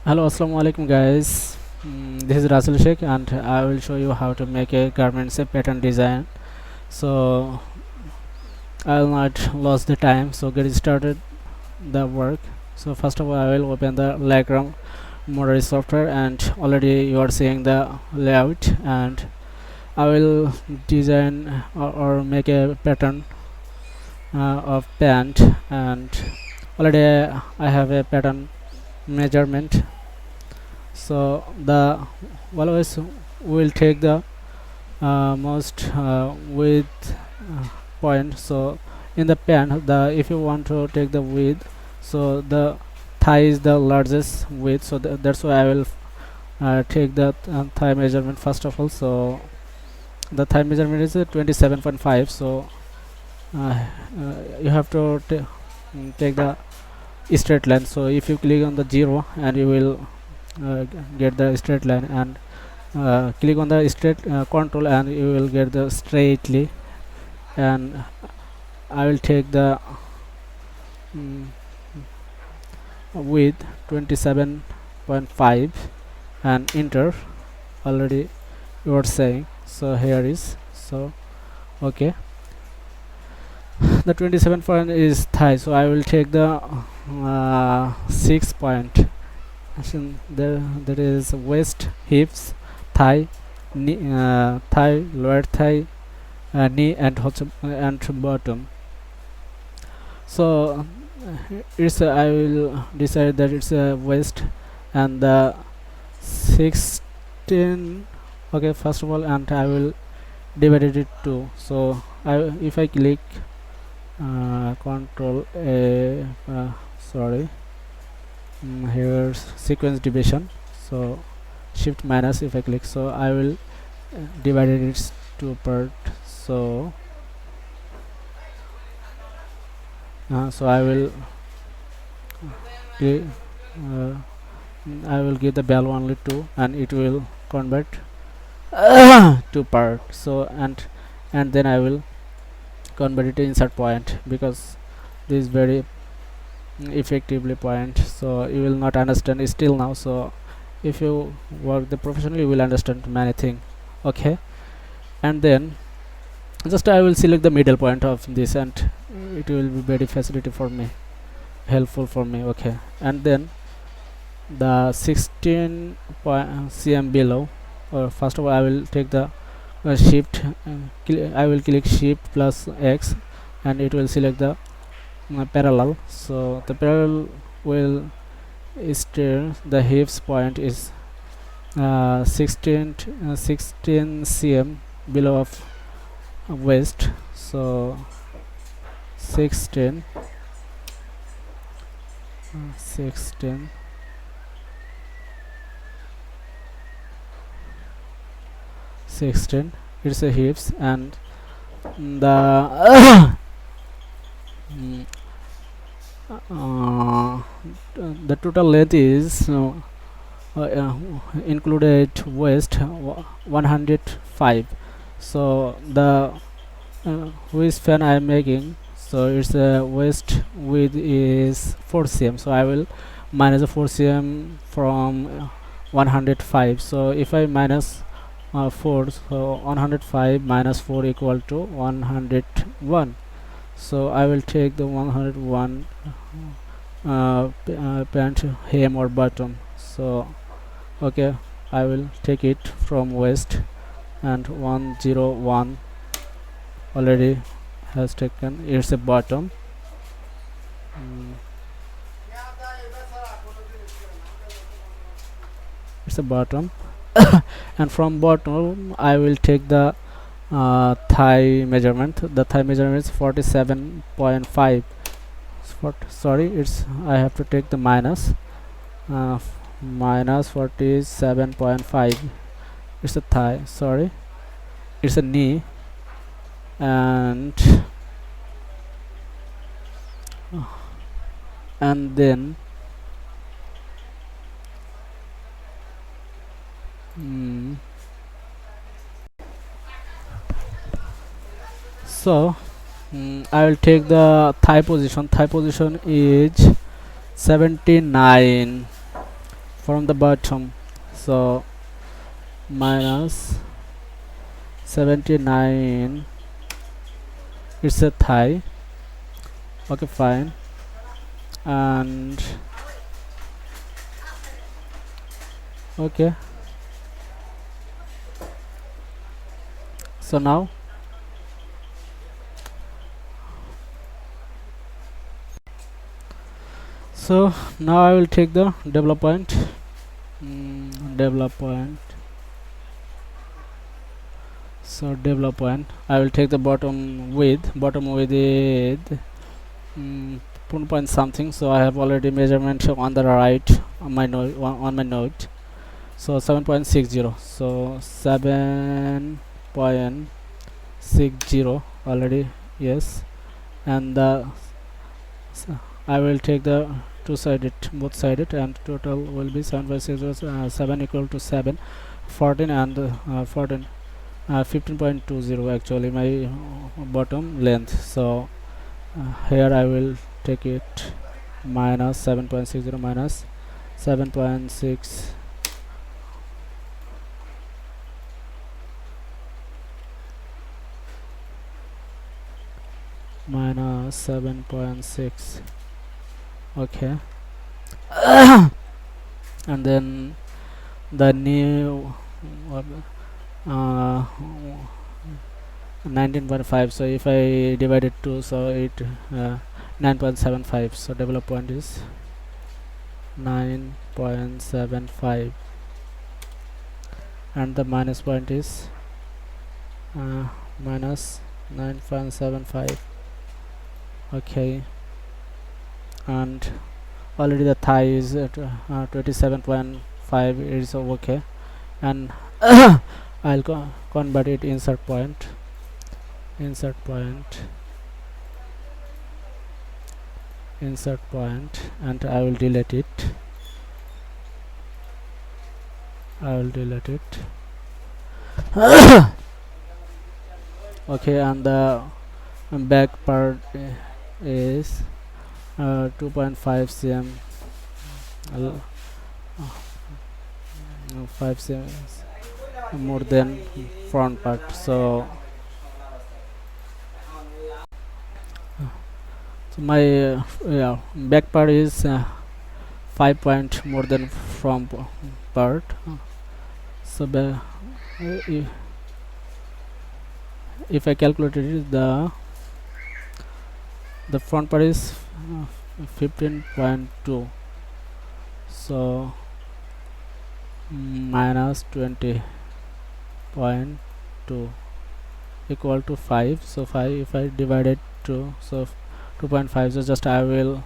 Hello, assalamu alaikum guys. This is Rasul Sheikh and I will show you how to make a garment pattern design. So I will not lose the time. So get started the work. So first of all, I will open the Lectra modaris software and already you are seeing the layout, and I will design or make a pattern of pant, and already I have a pattern measurement. So the always will take the most width point. So in the pen, the if you want to take the width, so the thigh is the largest width, so that's why I will take the thigh measurement first of all. So the thigh measurement is 27.5. So you have to take the straight line. So if you click on the 0 and you will get the straight line, and click on the straight control and you will get the straightly, and I will take the mm, width 27.5 and enter. Already you are saying, so here is, so okay, the 27 point is thigh, so I will take the 6 point. There is waist, hips, thigh, knee, thigh, lower thigh, knee, and bottom. So it's I will decide that it's a waist and the 16. Okay, first of all, and I will divide it to. So if I click control a sorry, here's sequence division, so shift minus if I click, so I will divide it to part. So so I will uh, I will give the value only 2 and it will convert to part. So and then I will convert it to insert point, because this is very effectively point, so you will not understand still now. So if you work the professionally, you will understand many things. Okay, and then just I will select the middle point of this, and it will be very facility for me, helpful for me. Okay, and then the 16 cm below, or first of all I will take the shift I will click shift plus X, and it will select the parallel. So the parallel will steer the hips point is 16 cm below of waist. So 16 16 16, it's a hips, and the uh, the total length is included waist 105. So the waist fan I am making, so its waist width is 4 cm, so I will minus the 4 cm from 105. So if I minus 4, so 105 minus 4 equal to 101. So I will take the 101 pant hem or bottom. So okay, I will take it from waist, and 101 already has taken, it's a bottom. It's a bottom. And from bottom I will take the thigh measurement. The thigh measurement is 47.5. Sorry, it's I have to take the minus minus 47.5. It's a thigh, sorry, it's a knee, and then so I will take the thigh position. Thigh position is 79. from the bottom. So minus 79, it's a thigh. Okay, fine. And okay, so now I will take the develop point. Develop point. So develop point, I will take the bottom width is 2 point something. So I have already measurement on the right on my note. So 7.60. So 7.60 already, yes. And so I will take the both sided, and total will be 7.60, 7 equal to 7, 14 and 14, 15.20 actually my bottom length. So here I will take it minus 7.60 minus 7.6 minus 7.6. Okay. And then the new 19.5. so if I divide it 2, so it 9.75. so develop point is 9.75, and the minus point is minus 9.75. okay, and already the thigh is at 27.5. is okay, and I'll convert it insert point, and I will delete it. Okay, and the back part is 2.5 cm, 5 cm more than front part. So my back part is 5 point more than front part. So if I calculated it, the front part is 15.2. so minus 20.2 equal to 5. So 5, if I divide it to, so 2.5. so just I will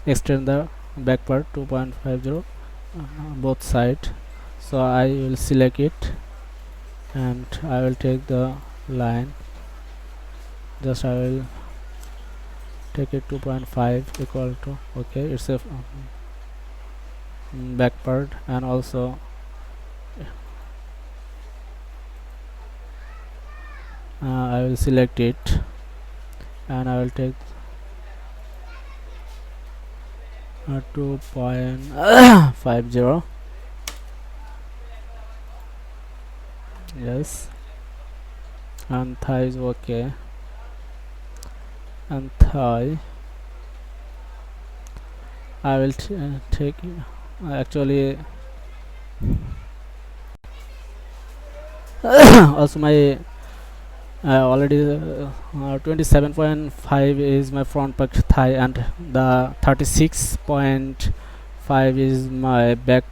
extend the back part 2.50 both side. So I will select it, and I will take the line, just I will take it 2.5 equal to, okay, it's a back part, and also I will select it, and I will take 2.50. yes, and thigh is okay, and thigh I will take actually also my already 27.5 is my front part thigh, and the 36.5 is my back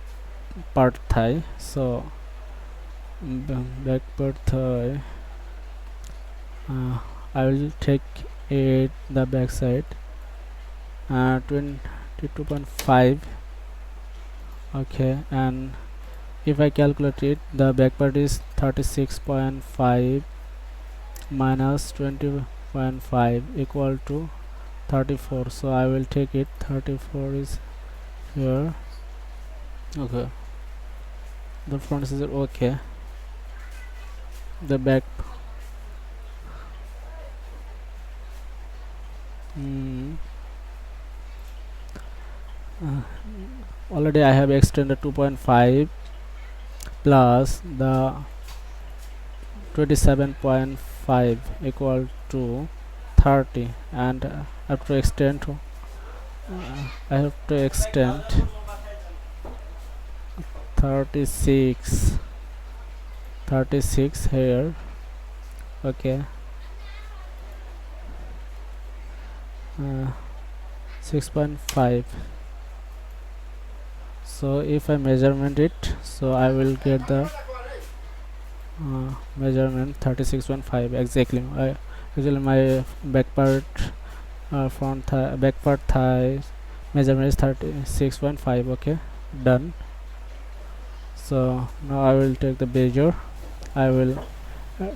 part thigh. So back part thigh, I will take it the back side 22.5. okay, and if I calculate it, the back part is 36.5 minus 20.5 equal to 34. so I will take it 34 is here. Okay, the front is okay, the back uh, already I have extended 2.5 plus the 27.5 equal to 30, and I have to extend I have to extend 36 here. Okay, 6.5. so if I measurement it, so I will get the measurement 36.5 exactly. Actually my back part front thigh, back part thigh measurement is 36.5. okay, done. So now I will take the measure. I will uh,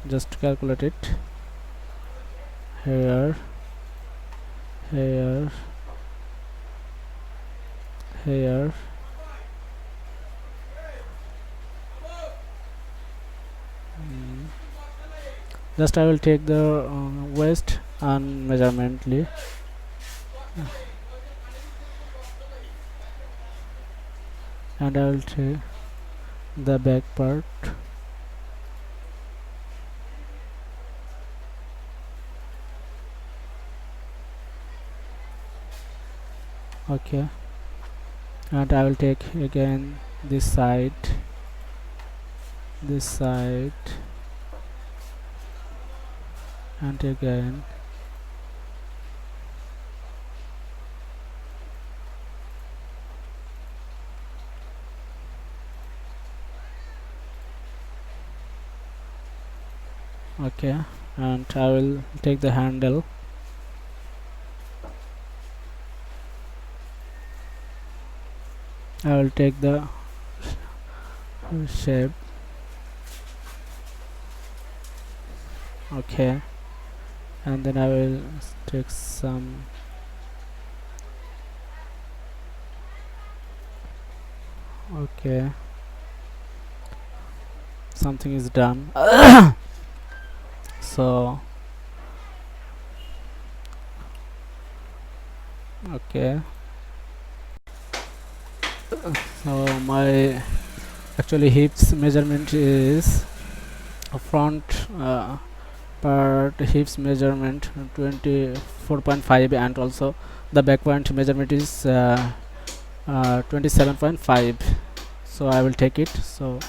just calculate it here, here, here. Mm. Just I will take the waist and measuremently, and I will take the back part. Okay, and I will take again this side, and again. Okay, and I will take the handle. I will take the shape. Okay, and then I will take some. Okay, something is done. So okay, so my actually hips measurement is front part hips measurement 24.5, and also the back point measurement is 27.5. so I will take it. So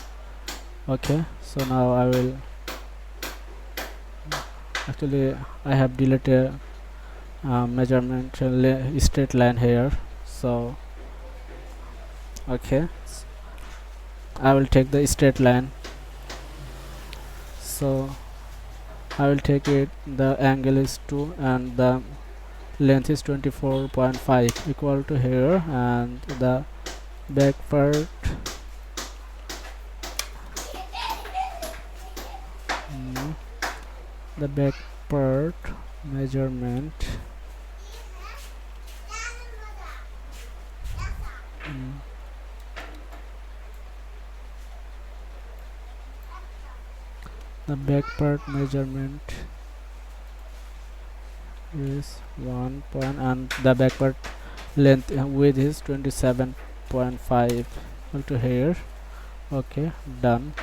okay, so now I will actually I have deleted measurement straight line here. So okay, I will take the straight line. So I will take it, the angle is 2 and the length is 24.5 equal to here, and the back part mm, the back part measurement mm, the back part measurement is 1 point, and the back part length width is 27.5 equal to here. Okay, done.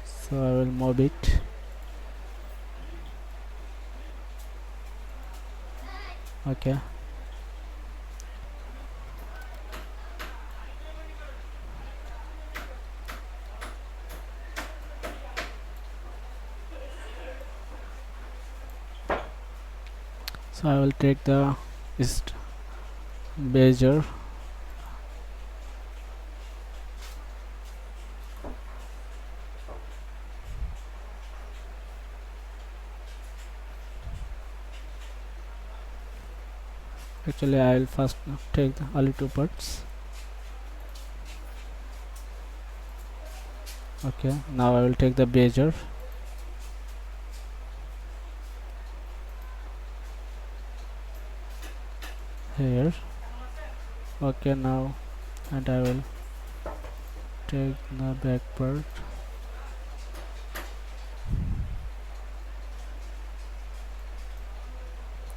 So I will move it. Okay, so I will take the measure. Actually I will first take the only two parts. Okay, now I will take the measure. Here. Okay, now, and I will take the back part.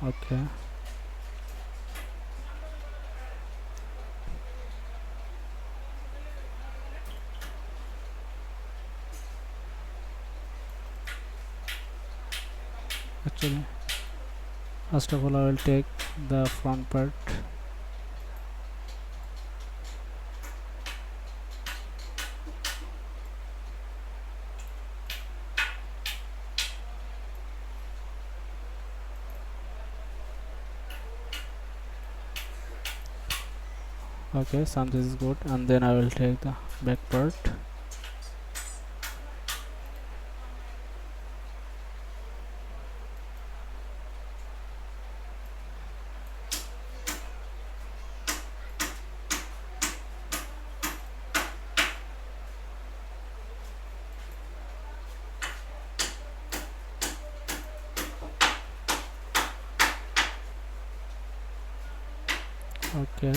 Okay, actually first of all I will take the front part. Okay, something is good, and then I will take the back part. Okay,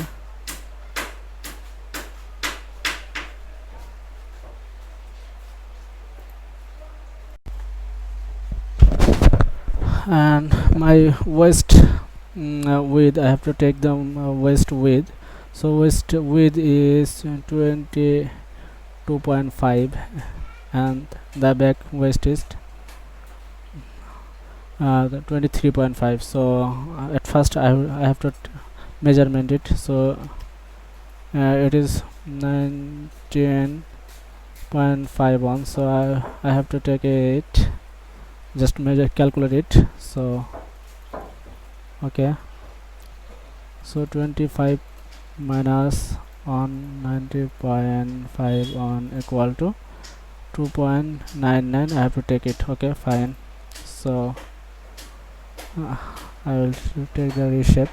and my waist width, I have to take the waist width. So waist width is 22.5, and the back waist is the 23.5. So at first I have to measurement it. So it is 19.51, so I have to take it, just measure, calculate it. So okay, so 25 minus on 90.5 on equal to 2.99. I have to take it. Okay, fine. So uh, I will take the reshape.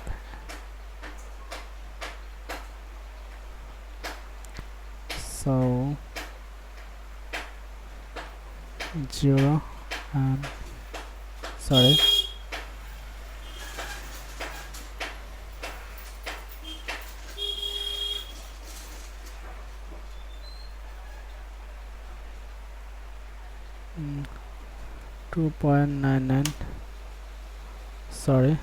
So 0 and sorry, 2.99, sorry,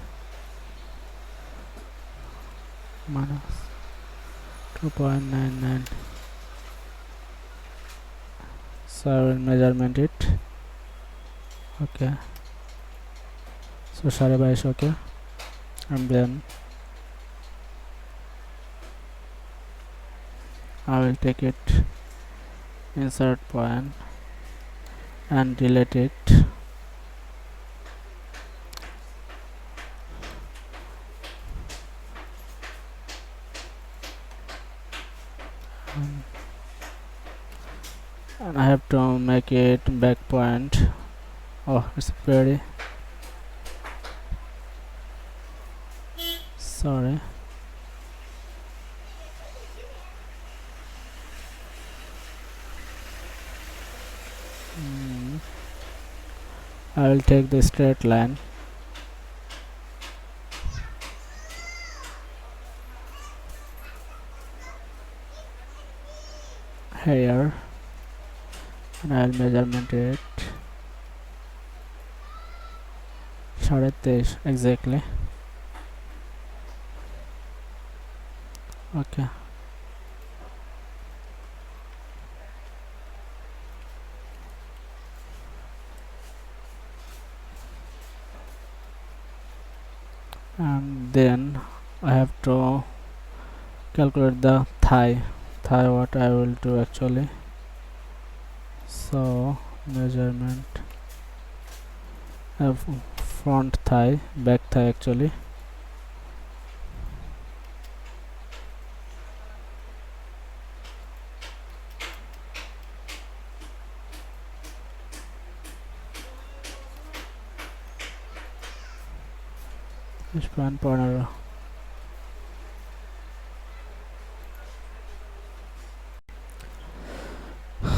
minus 2.99. So I will measurement it. Okay, so 22.5. Okay, and then I will take it, insert point and delete it. And I have to make it back point. Oh, it's very sorry. I will take the straight line. Here, and I will measurement it 23.5 exactly. Okay, and then I have to calculate the thigh. What I will do actually. So measurement of front thigh, back thigh actually. This one corner.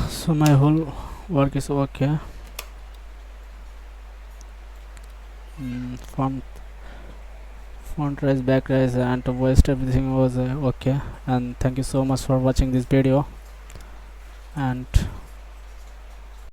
So my whole work is okay. Front rise, back rise, and waist, everything was okay. And thank you so much for watching this video, and